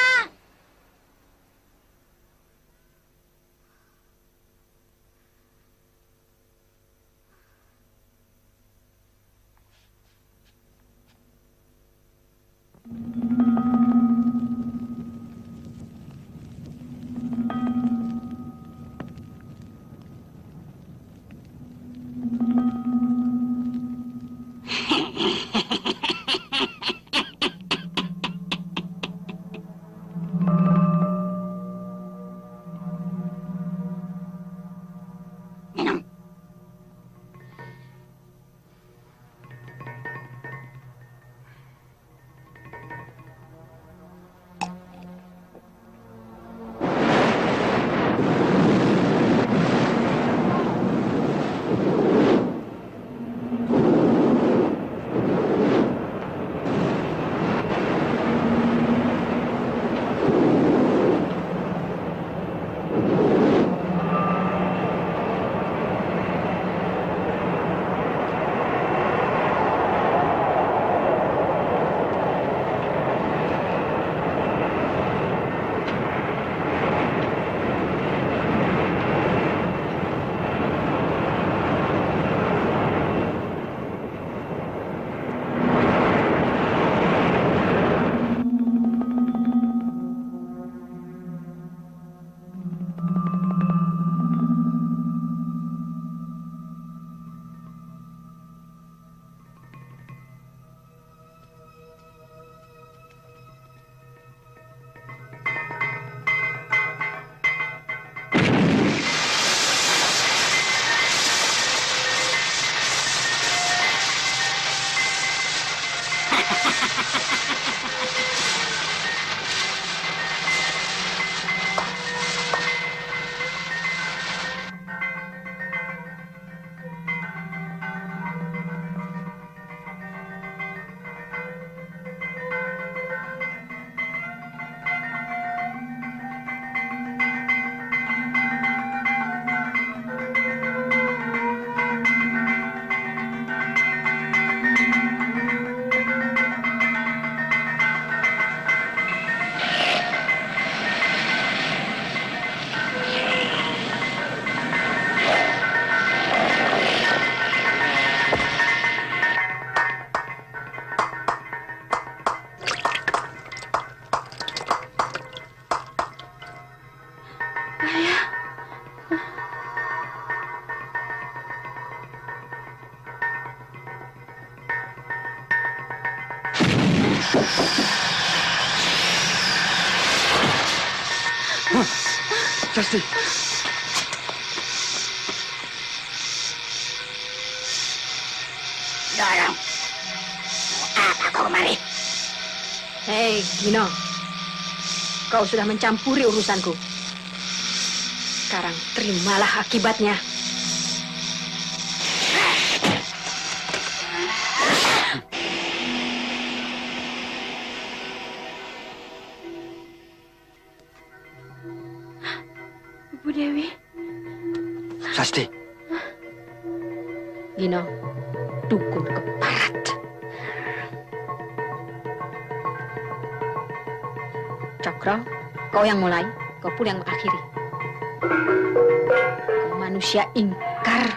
Sasti. Dorong. Apa kau kemari? Hei, Gino. Kau sudah mencampuri urusanku. Sekarang terimalah akibatnya. Bu Dewi. Sasti. Gino, dukun keparat. Cokro, kau yang mulai, kau pun yang mengakhiri. Kau manusia ingkar.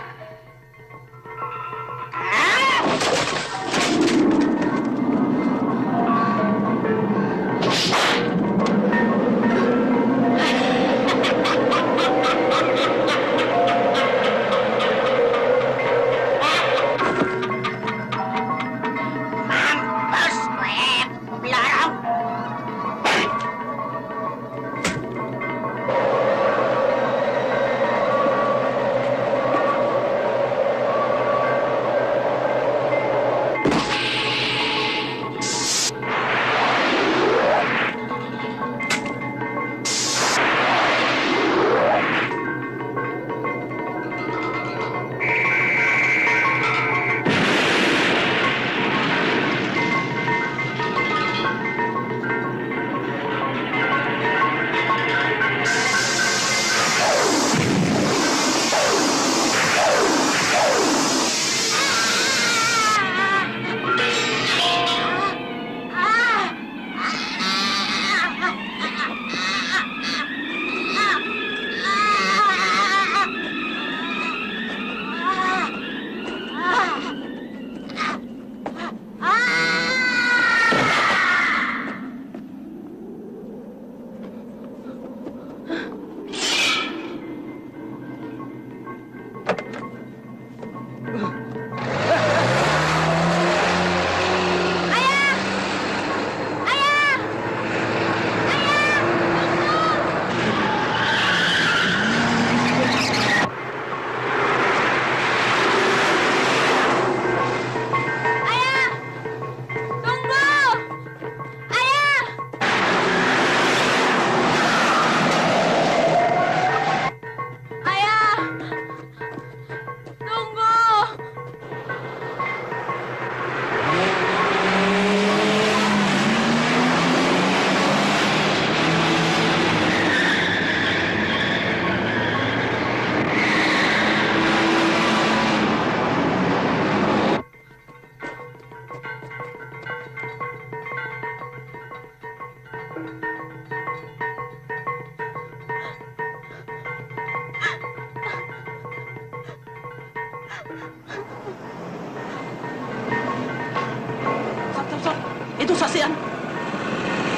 Itu Sastian.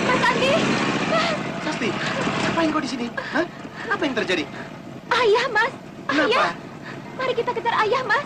Mas Andi. Sasti, ngapain kau di sini? Hah? Apa yang terjadi? Ayah, Mas. Kenapa? Ayah. Mari kita kejar ayah, Mas.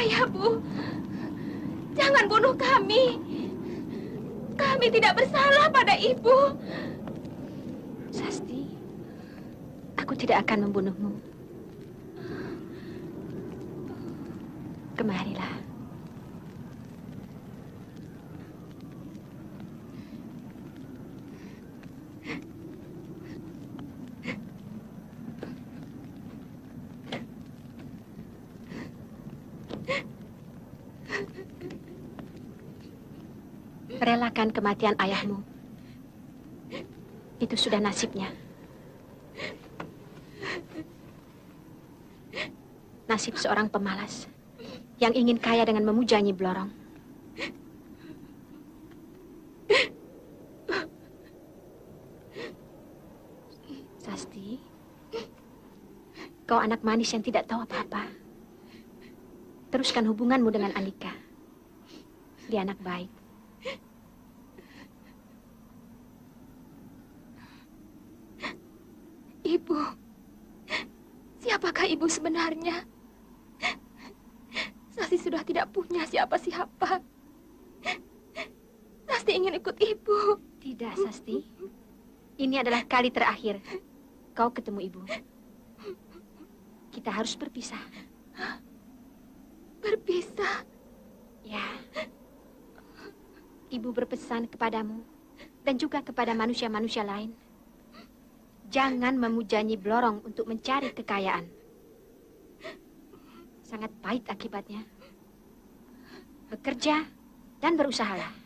Ayah, Bu. Jangan bunuh kami. Kami tidak bersalah pada Ibu. Sasti, aku tidak akan membunuhmu. Kemarilah. Relakan kematian ayahmu. Itu sudah nasibnya. Nasib seorang pemalas yang ingin kaya dengan memuja Nyi Blorong. Sasti, kau anak manis yang tidak tahu apa-apa. Teruskan hubunganmu dengan Andika. Dia anak baik. Ibu, siapakah ibu sebenarnya? Sasti sudah tidak punya siapa-siapa. Sasti ingin ikut ibu. Tidak, Sasti. Ini adalah kali terakhir kau ketemu ibu. Kita harus berpisah. Berpisah? Ya. Ibu berpesan kepadamu dan juga kepada manusia-manusia lain. Jangan memuja Nyi Blorong untuk mencari kekayaan. Sangat pahit akibatnya. Bekerja dan berusahalah.